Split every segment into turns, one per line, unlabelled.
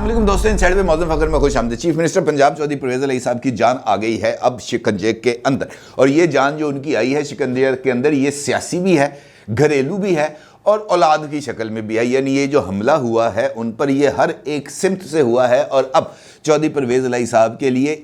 अस्सलाम वालेकुम दोस्तों, इनसाइड में मौजूद फखर में खुश आमदीद। चीफ मिनिस्टर पंजाब चौधरी परवेज़ इलाही साहब की जान आ गई है अब शिकंजे के अंदर, और ये जान जो उनकी आई है शिकंजे के अंदर, ये सियासी भी है, घरेलू भी है और औलाद की शक्ल में भी है। यानी ये जो हमला हुआ है उन पर ये हर एक सिमत से हुआ है, और अब चौधरी परवेज़ इलाही साहब के लिए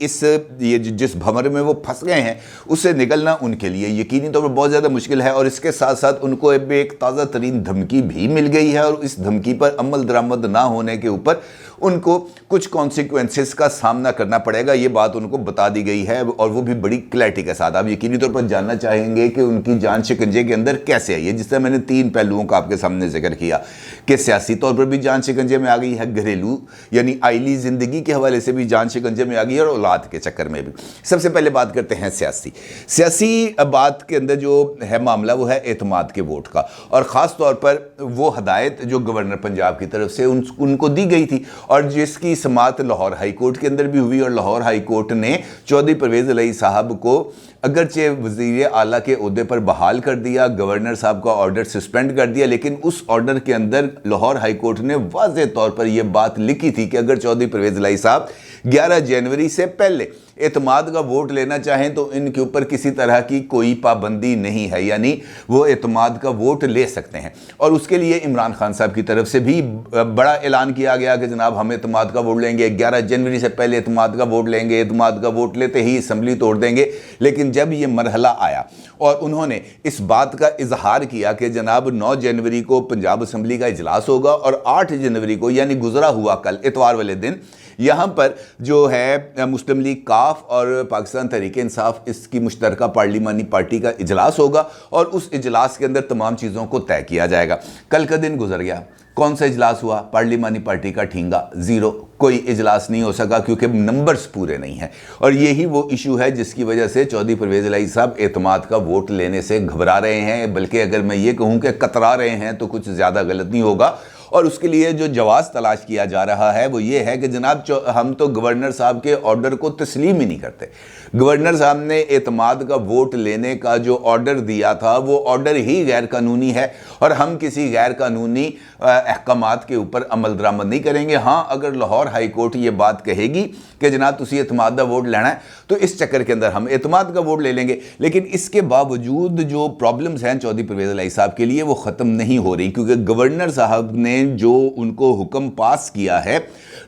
ये जिस भंवर में वो फंस गए हैं उससे निकलना उनके लिए यकीनी तौर पर बहुत ज़्यादा मुश्किल है। और इसके साथ साथ उनको अब एक ताज़ा तरीन धमकी भी मिल गई है, और इस धमकी पर अमल दरामद ना होने के ऊपर उनको कुछ कॉन्सिक्वेंसेस का सामना करना पड़ेगा। ये बात उनको बता दी गई है, और वो भी बड़ी क्लैरिटी के साथ। आप यकीनी तौर पर जानना चाहेंगे कि उनकी जान शिकंजे के अंदर कैसे आई है, जिस तरह मैंने 3 पहलुओं का आपके सामने जिक्र किया कि सियासी तौर पर भी जान शिकंजे में आ गई है, घरेलू यानी आइली ज़िंदगी के हवाले से भी जान शिकंजे में आ गई है, और औलाद के चक्कर में भी। सबसे पहले बात करते हैं सियासी बात के अंदर जो है मामला, वो है एतमाद के वोट का, और ख़ास तौर पर वो हदायत जो गवर्नर पंजाब की तरफ से उनको दी गई थी, और जिसकी समाअत लाहौर हाई कोर्ट के अंदर भी हुई। और लाहौर हाई कोर्ट ने चौधरी परवेज़ इलाही साहब को अगरचे वज़ीर आला के ओहदे पर बहाल कर दिया, गवर्नर साहब का ऑर्डर सस्पेंड कर दिया, लेकिन उस ऑर्डर के अंदर लाहौर हाई कोर्ट ने वाज़ेह तौर पर यह बात लिखी थी कि अगर चौधरी परवेज़ इलाही साहब 11 जनवरी से पहले एतमाद का वोट लेना चाहें तो इनके ऊपर किसी तरह की कोई पाबंदी नहीं है, यानी वो एतमाद का वोट ले सकते हैं। और उसके लिए इमरान खान साहब की तरफ से भी बड़ा ऐलान किया गया कि जनाब हम एतमाद का वोट लेंगे, 11 जनवरी से पहले एतमाद का वोट लेंगे, एतमाद का वोट लेते ही असम्बली तोड़ देंगे। लेकिन जब ये मरहला आया और उन्होंने इस बात का इजहार किया कि जनाब 9 जनवरी को पंजाब असम्बली का इजलास होगा, और 8 जनवरी को यानी गुजरा हुआ कल इतवार वाले दिन यहाँ पर जो है मुस्लिम लीग काफ और पाकिस्तान तहरीक इंसाफ इसकी मुश्तरका पार्लिमानी पार्टी का इजलास होगा, और उस इजलास के अंदर तमाम चीज़ों को तय किया जाएगा। कल का दिन गुजर गया, कौन सा इजलास हुआ? पार्लिमानी पार्टी का ठींगा, ज़ीरो, कोई इजलास नहीं हो सका क्योंकि नंबर्स पूरे नहीं हैं। और यही वो इशू है जिसकी वजह से चौधरी परवेज़ इलाही साहब एतमाद का वोट लेने से घबरा रहे हैं, बल्कि अगर मैं ये कहूँ कि कतरा रहे हैं तो कुछ ज़्यादा गलत नहीं होगा। और उसके लिए जो जवाज़ तलाश किया जा रहा है वो ये है कि जनाब हम तो गवर्नर साहब के ऑर्डर को तस्लीम ही नहीं करते। गवर्नर साहब ने एतमाद का वोट लेने का जो ऑर्डर दिया था वो ऑर्डर ही गैर कानूनी है, और हम किसी गैर कानूनी अहकामात के ऊपर अमल दरामद नहीं करेंगे। हाँ, अगर लाहौर हाई कोर्ट ये बात कहेगी कि जनाब तुसी एतमाद का वोट लेना है तो इस चक्कर के अंदर हम एतमाद का वोट ले लेंगे। लेकिन इसके बावजूद जो प्रॉब्लम्स हैं चौधरी परवेज़ इलाही साहब के लिए वो ख़त्म नहीं हो रही, क्योंकि गवर्नर साहब ने जो उनको हुक्म पास किया है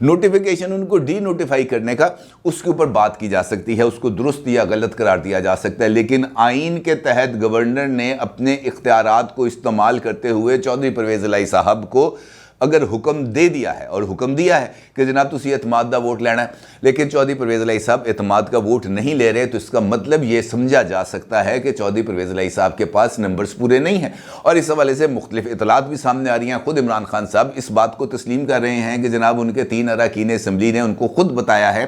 नोटिफिकेशन उनको डी नोटिफाई करने का, उसके ऊपर बात की जा सकती है, उसको दुरुस्त या गलत करार दिया जा सकता है। लेकिन आइन के तहत गवर्नर ने अपने इख्तियारात को इस्तेमाल करते हुए चौधरी परवेज़ इलाही साहब को अगर हुक्म दे दिया है, और हुक्म दिया है कि जनाब तुसी एतमाद का वोट लेना है, लेकिन चौधरी परवेज़ इलाही साहब एतमाद का वोट नहीं ले रहे, तो इसका मतलब ये समझा जा सकता है कि चौधरी परवेज़ इलाही साहब के पास नंबर्स पूरे नहीं हैं। और इस हवाले से मुख्तलिफ इतलात भी सामने आ रही हैं। खुद इमरान खान साहब इस बात को तस्लीम कर रहे हैं कि जनाब उनके 3 अरकान असम्बली ने उनको खुद बताया है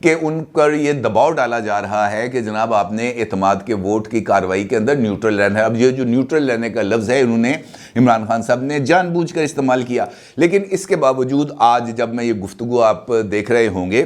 कि उन पर ये दबाव डाला जा रहा है कि जनाब आपने एतमाद के वोट की कार्रवाई के अंदर न्यूट्रल रहना है। अब ये जो न्यूट्रल रहने का लफ्ज़ है उन्होंने इमरान खान साहब ने जानबूझकर इस्तेमाल किया। लेकिन इसके बावजूद आज जब मैं ये गुफ्तगू आप देख रहे होंगे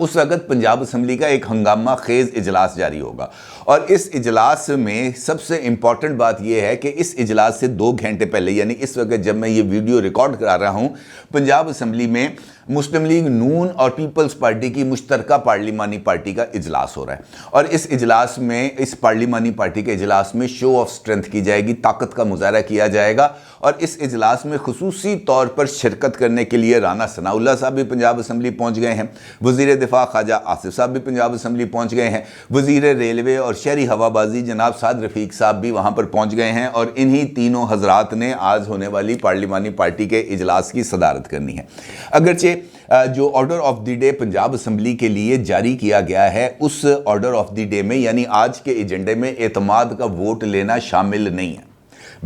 उस वक़्त पंजाब असम्बली का एक हंगामा खेज़ इजलास जारी होगा, और इस इजलास में सबसे इम्पॉर्टेंट बात यह है कि इस इजलास से 2 घंटे पहले, यानी इस वक्त जब मैं ये वीडियो रिकॉर्ड करा रहा हूँ, पंजाब असम्बली में मुस्लिम लीग नून और पीपल्स पार्टी की मुश्तरका पार्लिमानी पार्टी का इजलास हो रहा है। और इस इजलास में, इस पार्लिमानी पार्टी के इजलास में शो ऑफ स्ट्रेंथ की जाएगी, ताकत का मुजाहरा किया जाएगा। और इस इजलास में खुसूसी तौर पर शिरकत करने के लिए राना सनाउल्लाह साहब भी पंजाब असम्बली पहुँच गए हैं, वज़ीर दिफा ख्वाजा आसिफ साहब भी पंजाब असम्बली पहुँच गए हैं, वज़ीर रेलवे और शहरी हवाबाजी जनाब साद रफ़ीक साहब भी वहाँ पर पहुँच गए हैं। और इन्हीं तीनों हजरात ने आज होने वाली पार्लिमानी पार्टी के इजलास की सदारत करनी है। अगरचे जो order of the day Punjab assembly के लिए जारी किया गया है, उस ऑर्डर ऑफ द डे में यानी आज के एजेंडे में एतमाद का वोट लेना शामिल नहीं है,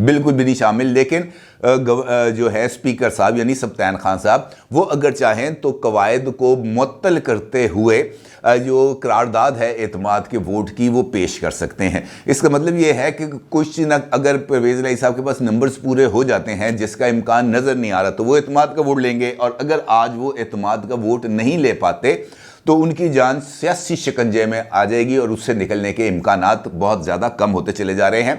बिल्कुल भी नहीं शामिल। लेकिन जो है स्पीकर साहब यानी सब्तान खान साहब, वो अगर चाहें तो कवायद को मुअत्तल करते हुए जो करारदाद है एतमाद के वोट की वो पेश कर सकते हैं। इसका मतलब ये है कि कुछ न अगर परवेज़ इलाही साहब के पास नंबर्स पूरे हो जाते हैं जिसका इम्कान नज़र नहीं आ रहा, तो वो एतमाद का वोट लेंगे, और अगर आज वो एतमाद का वोट नहीं ले पाते तो उनकी जान सियासी शिकंजे में आ जाएगी और उससे निकलने के इम्कानात बहुत ज़्यादा कम होते चले जा रहे हैं,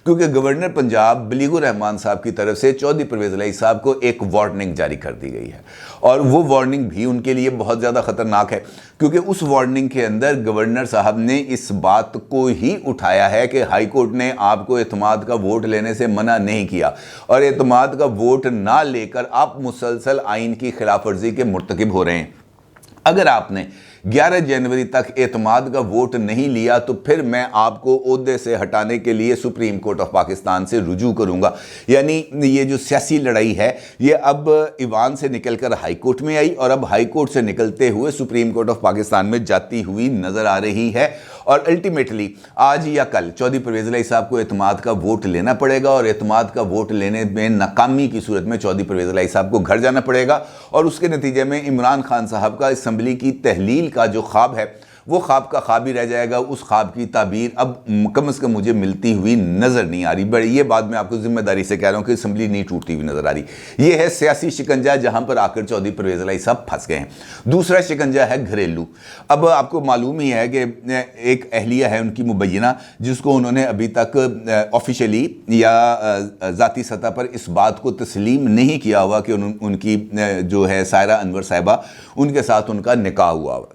क्योंकि गवर्नर पंजाब बलीगुर रहमान साहब की तरफ से चौधरी परवेज़ इलाही साहब को एक वार्निंग जारी कर दी गई है। और वो वार्निंग भी उनके लिए बहुत ज़्यादा ख़तरनाक है, क्योंकि उस वार्निंग के अंदर गवर्नर साहब ने इस बात को ही उठाया है कि हाई कोर्ट ने आपको एतमाद का वोट लेने से मना नहीं किया, और एतमाद का वोट ना लेकर आप मुसलसल आइन की खिलाफ वर्जी के मुर्तकिब हो रहे हैं। अगर आपने 11 जनवरी तक एतमाद का वोट नहीं लिया तो फिर मैं आपको ओहदे से हटाने के लिए सुप्रीम कोर्ट ऑफ पाकिस्तान से रुजू करूंगा। यानी ये जो सियासी लड़ाई है ये अब ईवान से निकलकर हाई कोर्ट में आई और अब हाई कोर्ट से निकलते हुए सुप्रीम कोर्ट ऑफ पाकिस्तान में जाती हुई नज़र आ रही है। और अल्टीमेटली आज या कल चौधरी परवेज़ इलाही साहब को एतमाद का वोट लेना पड़ेगा, और एतमाद का वोट लेने में नाकामी की सूरत में चौधरी परवेज़ इलाही साहब को घर जाना पड़ेगा, और उसके नतीजे में इमरान खान साहब का असम्बली की तहलील का जो ख्वाब है वो ख्वाब का ख्वाब ही रह जाएगा। उस ख्वाब की ताबीर अब कम से कम मुझे मिलती हुई नज़र नहीं आ रही। बड़ी ये बात मैं आपको जिम्मेदारी से कह रहा हूँ कि असम्बली नहीं टूटती हुई नज़र आ रही। ये है सियासी शिकंजा जहाँ पर आकर चौधरी परवेज़ इलाही साहब फंस गए हैं। दूसरा शिकंजा है घरेलू। अब आपको मालूम ही है कि एक अहलिया है उनकी मुबैना, जिसको उन्होंने अभी तक ऑफिशियली या ज़ाती सतह पर इस बात को तस्लीम नहीं किया हुआ कि उनकी जो है सायरा अनवर साहिबा, उनके साथ उनका निकाह हुआ हुआ।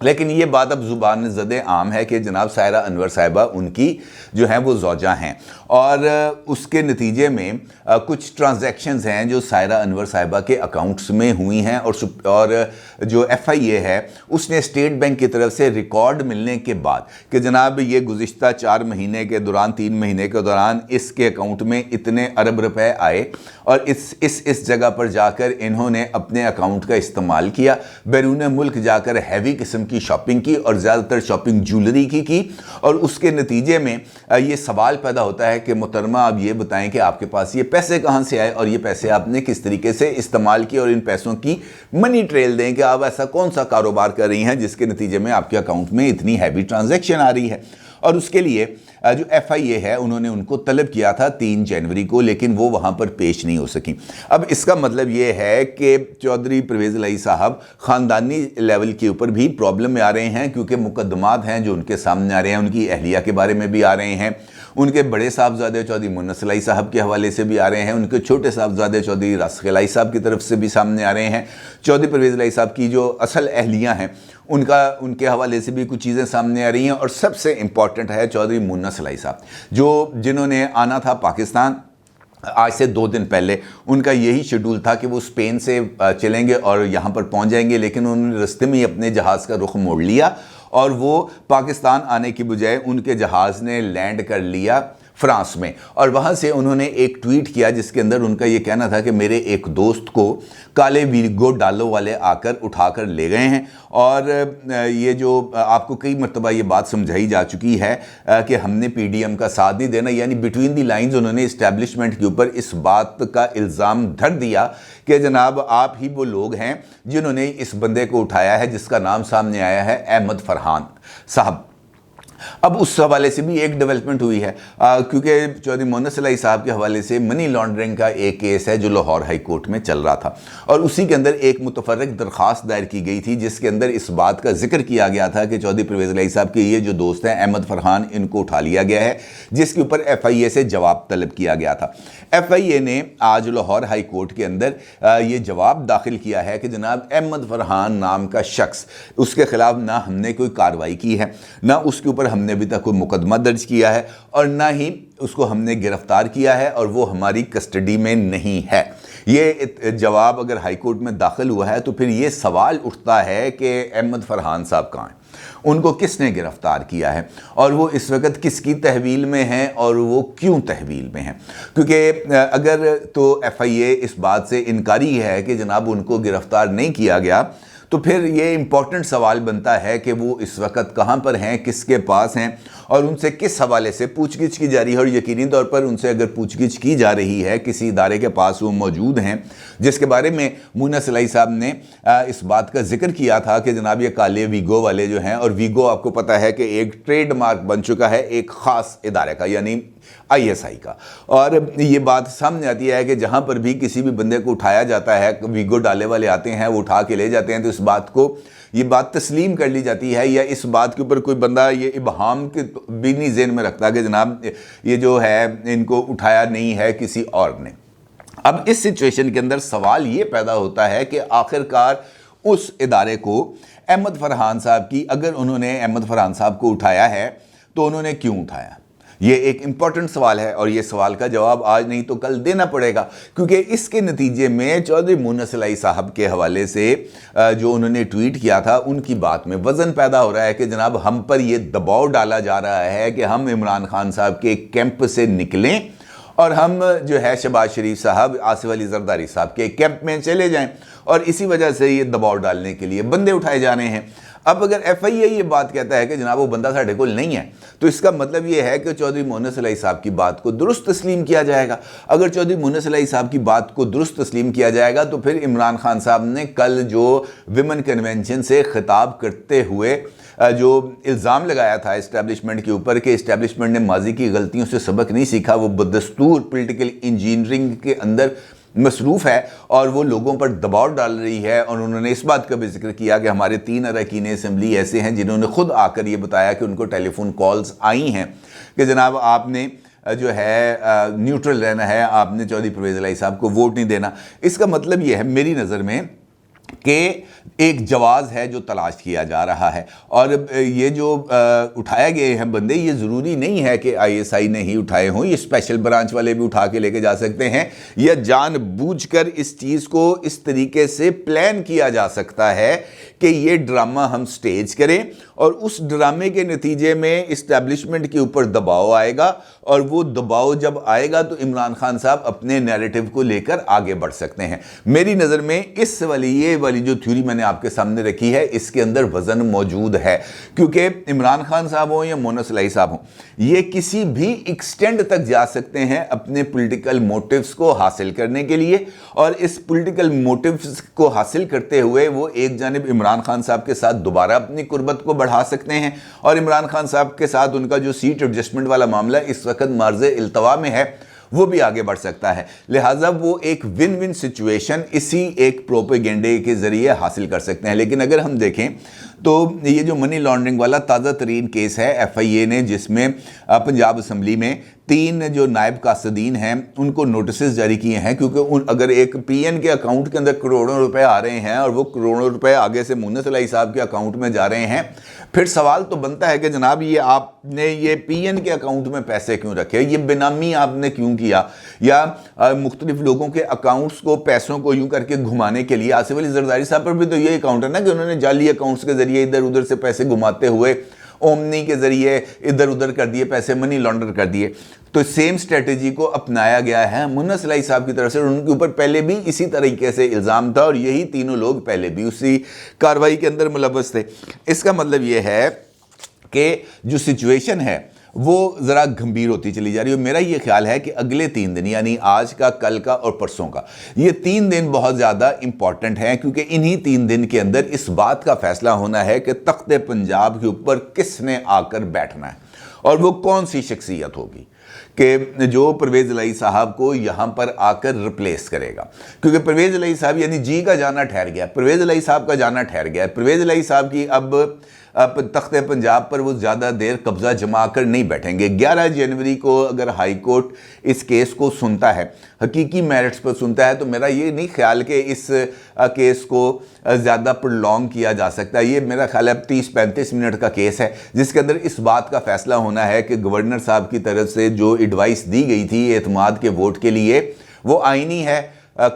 लेकिन ये बात अब ज़ुबान ज़दे आम है कि जनाब सायरा अनवर साहिबा उनकी जो हैं वो ज़ौजा हैं, और उसके नतीजे में कुछ ट्रांजैक्शंस हैं जो सायरा अनवर साहिबा के अकाउंट्स में हुई हैं, और जो FIA है उसने स्टेट बैंक की तरफ से रिकॉर्ड मिलने के बाद कि जनाब ये गुज़िश्ता 4 महीने के दौरान 3 महीने के दौरान इसके अकाउंट में इतने अरब रुपए आए, और इस जगह पर जाकर इन्होंने अपने अकाउंट का इस्तेमाल किया, बैरून मुल्क जाकर हैवी किस्म की शॉपिंग की और ज़्यादातर शॉपिंग ज्वेलरी की, और उसके नतीजे में ये सवाल पैदा होता है कि मोहतरमा आप ये बताएं कि आपके पास ये पैसे कहाँ से आए और ये पैसे आपने किस तरीके से इस्तेमाल किए, और इन पैसों की मनी ट्रेल दें कि आप ऐसा कौन सा कारोबार कर रही हैं जिसके नतीजे में आपके अकाउंट में इतनी हैवी ट्रांजैक्शन आ रही है। और उसके लिए जो FIA है उन्होंने उनको तलब किया था 3 जनवरी को, लेकिन वो वहाँ पर पेश नहीं हो सकी। अब इसका मतलब ये है कि चौधरी परवेज़ इलाही साहब ख़ानदानी लेवल के ऊपर भी प्रॉब्लम में आ रहे हैं, क्योंकि मुकदमात हैं जो उनके सामने आ रहे हैं, उनकी अहलिया के बारे में भी आ रहे हैं, उनके बड़े साहबजादे चौधरी मुन्नस इलाही साहब के हवाले से भी आ रहे हैं, उनके छोटे साहबजादे चौधरी रासिक इलाही साहब की तरफ से भी सामने आ रहे हैं, चौधरी परवेज़ इलाही साहब की जो असल अहलियाँ हैं उनके हवाले से भी कुछ चीज़ें सामने आ रही हैं। और सबसे इम्पॉर्टेंट है चौधरी मुन्नस इलाही साहब, जिन्होंने आना था पाकिस्तान आज से 2 दिन पहले। उनका यही शेड्यूल था कि वो स्पेन से चलेंगे और यहाँ पर पहुँच जाएंगे, लेकिन उन्होंने रास्ते में ही अपने जहाज़ का रुख मोड़ लिया और वो पाकिस्तान आने की बजाय उनके जहाज़ ने लैंड कर लिया फ्रांस में। और वहाँ से उन्होंने एक ट्वीट किया जिसके अंदर उनका ये कहना था कि मेरे एक दोस्त को काले वीगो डालो वाले आकर उठाकर ले गए हैं। और ये जो आपको कई मरतबा ये बात समझाई जा चुकी है कि हमने PDM का साथ नहीं देना, यानी बिटवीन दी लाइंस उन्होंने इस्टेब्लिशमेंट के ऊपर इस बात का इल्ज़ाम धर दिया कि जनाब आप ही वो लोग हैं जिन्होंने इस बंदे को उठाया है जिसका नाम सामने आया है अहमद फरहान साहब। अब उस हवाले से भी एक डेवलपमेंट हुई है, क्योंकि चौधरी मुन्नस इलाही साहब के हवाले से मनी लॉन्ड्रिंग का एक केस है जो लाहौर हाई कोर्ट में चल रहा था, और उसी के अंदर एक मुतफर्रिक दरख्वास्त दायर की गई थी जिसके अंदर इस बात का जिक्र किया गया था कि चौधरी परवेज़ इलाही साहब के ये जो दोस्त हैं अहमद फरहान, इनको उठा लिया गया है, जिसके ऊपर FIA से जवाब तलब किया गया था। FIA ने आज लाहौर हाई कोर्ट के अंदर ये जवाब दाखिल किया है कि जनाब अहमद फरहान नाम का शख्स, उसके खिलाफ ना हमने कोई कार्रवाई की है, ना उसके ऊपर हमने अभी तक कोई मुकदमा दर्ज किया है, और ना ही उसको हमने गिरफ्तार किया है, और वो हमारी कस्टडी में नहीं है। ये जवाब अगर हाई कोर्ट में दाखिल हुआ है तो फिर ये सवाल उठता है कि अहमद फरहान साहब कहाँ हैं, उनको किसने गिरफ्तार किया है, और वो इस वक्त किसकी तहवील में हैं, और वो क्यों तहवील में हैं। क्योंकि अगर तो FIA इस बात से इनकारी है कि जनाब उनको गिरफ्तार नहीं किया गया, तो फिर ये इम्पॉर्टेंट सवाल बनता है कि वो इस वक्त कहाँ पर हैं, किसके पास हैं, और उनसे किस हवाले से पूछगिछ की जा रही है। और यकीनी तौर पर उनसे अगर पूछगिछ की जा रही है, किसी इदारे के पास वो मौजूद हैं, जिसके बारे में मुन्नस इलाही साहब ने इस बात का जिक्र किया था कि जनाब ये काले वीगो वाले जो हैं, और वीगो आपको पता है कि एक ट्रेडमार्क बन चुका है एक ख़ास इदारे का, यानी ISI کا। اور یہ بات سامنے آتی ہے کہ جہاں پر بھی کسی بھی بندے کو اٹھایا جاتا ہے، ویگو ڈالے والے آتے ہیں، وہ اٹھا کے لے جاتے ہیں، تو اس بات کو یہ بات تسلیم کر لی جاتی ہے، یا اس بات کے اوپر کوئی بندہ یہ ابہام کے بھی نہیں ذہن میں رکھتا کہ جناب یہ جو ہے ان کو اٹھایا نہیں ہے کسی اور نے۔ اب اس سچویشن کے اندر سوال یہ پیدا ہوتا ہے کہ آخرکار اس ادارے کو احمد فرحان صاحب کی، اگر انہوں نے احمد فرحان صاحب کو اٹھایا ہے تو انہوں نے کیوں اٹھایا؟ یہ ایک امپورٹنٹ سوال ہے، اور یہ سوال کا جواب آج نہیں تو کل دینا پڑے گا، کیونکہ اس کے نتیجے میں چودھری مونس الہی صاحب کے حوالے سے جو انہوں نے ٹویٹ کیا تھا، ان کی بات میں وزن پیدا ہو رہا ہے کہ جناب ہم پر یہ دباؤ ڈالا جا رہا ہے کہ ہم عمران خان صاحب کے کیمپ سے نکلیں اور ہم جو ہے شہباز شریف صاحب، آصف علی زرداری صاحب کے کیمپ میں چلے جائیں، اور اسی وجہ سے یہ دباؤ ڈالنے کے لیے بندے اٹھائے جا رہے ہیں۔ اب اگر FIA یہ بات کہتا ہے کہ جناب وہ بندہ ساڑھے کول نہیں ہے، تو اس کا مطلب یہ ہے کہ چودھری مونس الہی صاحب کی بات کو درست تسلیم کیا جائے گا۔ اگر چودھری مونس الہی صاحب کی بات کو درست تسلیم کیا جائے گا تو پھر عمران خان صاحب نے کل جو ویمن کنونشن سے خطاب کرتے ہوئے جو الزام لگایا تھا اسٹیبلشمنٹ کے اوپر کہ اسٹیبلشمنٹ نے ماضی کی غلطیوں سے سبق نہیں سیکھا، وہ بدستور پولیٹیکل انجینئرنگ کے اندر مصروف ہے اور وہ لوگوں پر دباؤ ڈال رہی ہے، اور انہوں نے اس بات کا بھی ذکر کیا کہ ہمارے 3 اراکین اسمبلی ایسے ہیں جنہوں نے خود آ کر یہ بتایا کہ ان کو ٹیلی فون کالز آئی ہیں کہ جناب آپ نے جو ہے نیوٹرل رہنا ہے، آپ نے چودھری پرویز الہی صاحب کو ووٹ نہیں دینا۔ اس کا مطلب یہ ہے میری نظر میں کہ ایک جواز ہے جو تلاش کیا جا رہا ہے، اور یہ جو اٹھائے گئے ہیں بندے، یہ ضروری نہیں ہے کہ ISI نے ہی اٹھائے ہوں، یہ اسپیشل برانچ والے بھی اٹھا کے لے کے جا سکتے ہیں، یا جان بوجھ کر اس چیز کو اس طریقے سے پلان کیا جا سکتا ہے کہ یہ ڈرامہ ہم سٹیج کریں، اور اس ڈرامے کے نتیجے میں اسٹیبلشمنٹ کے اوپر دباؤ آئے گا، اور وہ دباؤ جب آئے گا تو عمران خان صاحب اپنے نیریٹو کو لے کر آگے بڑھ سکتے ہیں۔ میری نظر میں اس یہ والی جو تھیوری میں نے آپ کے سامنے رکھی ہے، اس کے اندر وزن موجود ہے، کیونکہ عمران خان صاحب ہوں یا مونس الہی صاحب ہوں، یہ کسی بھی ایکسٹینڈ تک جا سکتے ہیں اپنے پولیٹیکل موٹیوز کو حاصل کرنے کے لیے، اور اس پولیٹیکل موٹیوز کو حاصل کرتے ہوئے وہ ایک جانب عمران خان صاحب کے ساتھ دوبارہ اپنی قربت کو بڑھا سکتے ہیں، اور عمران خان صاحب کے ساتھ ان کا جو سیٹ ایڈجسٹمنٹ والا معاملہ اس وقت مارز التوا میں ہے، وہ بھی آگے بڑھ سکتا ہے۔ لہٰذا وہ ایک ون ون سچویشن اسی ایک پروپیگنڈے کے ذریعے حاصل کر سکتے ہیں۔ لیکن اگر ہم دیکھیں تو یہ جو منی لانڈرنگ والا تازہ ترین کیس ہے FIA نے، جس میں پنجاب اسمبلی میں 3 جو نائب قاصدین ہیں ان کو نوٹسز جاری کیے ہیں، کیونکہ اگر ایک PN کے اکاؤنٹ کے اندر کروڑوں روپے آ رہے ہیں اور وہ کروڑوں روپے آگے سے مونس الہی صاحب کے اکاؤنٹ میں جا رہے ہیں، پھر سوال تو بنتا ہے کہ جناب یہ آپ نے یہ PN کے اکاؤنٹ میں پیسے کیوں رکھے، یہ بینامی آپ نے کیوں کیا، یا مختلف لوگوں کے اکاؤنٹس کو پیسوں کو یوں کر کے گھمانے کے لیے۔ آصف علی زرداری صاحب پر بھی تو یہ اکاؤنٹ ہے نا کہ انہوں نے جعلی اکاؤنٹس کے ذریعے ادھر ادھر سے پیسے گھماتے ہوئے اومنی کے ذریعے ادھر ادھر کر دیے، پیسے منی لانڈر کر دیے۔ تو سیم سٹریٹجی کو اپنایا گیا ہے مونس الہی صاحب کی طرف سے، ان کے اوپر پہلے بھی اسی طریقے سے الزام تھا، اور یہی تینوں لوگ پہلے بھی اسی کارروائی کے اندر ملوث تھے۔ اس کا مطلب یہ ہے کہ جو سچویشن ہے وہ ذرا گھمبیر ہوتی چلی جا رہی ہے۔ میرا یہ خیال ہے کہ اگلے 3 دن، یعنی آج کا، کل کا اور پرسوں کا، یہ 3 دن بہت زیادہ امپورٹنٹ ہیں، کیونکہ انہی 3 دن کے اندر اس بات کا فیصلہ ہونا ہے کہ تخت پنجاب کے اوپر کس نے آ کر بیٹھنا ہے، اور وہ کون سی شخصیت ہوگی کہ جو پرویز الہی صاحب کو یہاں پر آ کر ریپلیس کرے گا۔ کیونکہ پرویز الہی صاحب یعنی جی کا جانا ٹھہر گیا، پرویز الہی صاحب کا جانا ٹھہر گیا، پرویز الہی صاحب کی اب تخت پنجاب پر وہ زیادہ دیر قبضہ جما کر نہیں بیٹھیں گے۔ 11 جنوری کو اگر ہائی کورٹ اس کیس کو سنتا ہے، حقیقی میرٹس پر سنتا ہے، تو میرا یہ نہیں خیال کہ اس کیس کو زیادہ پرلونگ کیا جا سکتا۔ یہ میرا خیال ہے 30-35 منٹ کا کیس ہے، جس کے اندر اس بات کا فیصلہ ہونا ہے کہ گورنر صاحب کی طرف سے جو ایڈوائس دی گئی تھی اعتماد کے ووٹ کے لیے، وہ آئینی ہے،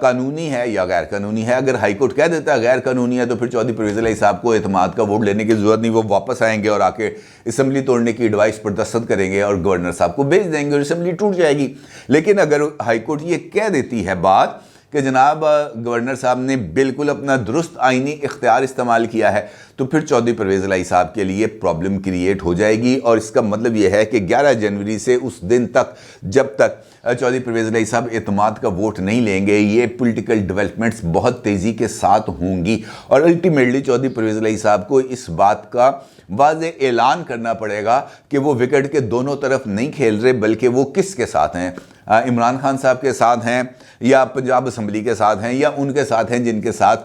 قانونی ہے یا غیر قانونی ہے۔ اگر ہائی کورٹ کہہ دیتا ہے غیر قانونی ہے، تو پھر چودھری پرویز الہی صاحب کو اعتماد کا ووٹ لینے کی ضرورت نہیں، وہ واپس آئیں گے اور آ کے اسمبلی توڑنے کی ایڈوائس پر دستخط کریں گے اور گورنر صاحب کو بھیج دیں گے اور اسمبلی ٹوٹ جائے گی۔ لیکن اگر ہائی کورٹ یہ کہہ دیتی ہے بات کہ جناب گورنر صاحب نے بالکل اپنا درست آئینی اختیار استعمال کیا ہے، تو پھر چودھری پرویز الہی صاحب کے لیے پرابلم کریٹ ہو جائے گی، اور اس کا مطلب یہ ہے کہ 11 جنوری سے اس دن تک جب تک चौधरी परवेज़ इलाही साहब एतमाद का वोट नहीं लेंगे, ये पॉलिटिकल डेवलपमेंट्स बहुत तेज़ी के साथ होंगी और अल्टीमेटली चौधरी परवेज़ इलाही साहब को इस बात का वाज़ेह ऐलान करना पड़ेगा कि वो विकेट के दोनों तरफ नहीं खेल रहे, बल्कि वो किसके साथ हैं, इमरान खान साहब के साथ हैं या पंजाब असम्बली के साथ हैं या उनके साथ हैं जिनके साथ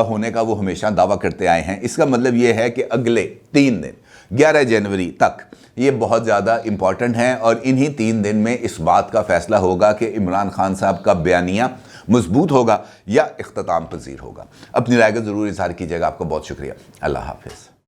होने का वो हमेशा दावा करते आए हैं। इसका मतलब ये है कि अगले 3 दिन 11 जनवरी तक ये बहुत ज़्यादा इम्पॉर्टेंट हैं और इन्हीं 3 दिन में इस बात का फ़ैसला होगा कि इमरान खान साहब का बयानिया मजबूत होगा या इख्तिताम पजीर होगा। अपनी राय का ज़रूर इज़हार कीजिएगा। आपका बहुत शुक्रिया। अल्लाह हाफ़िज़।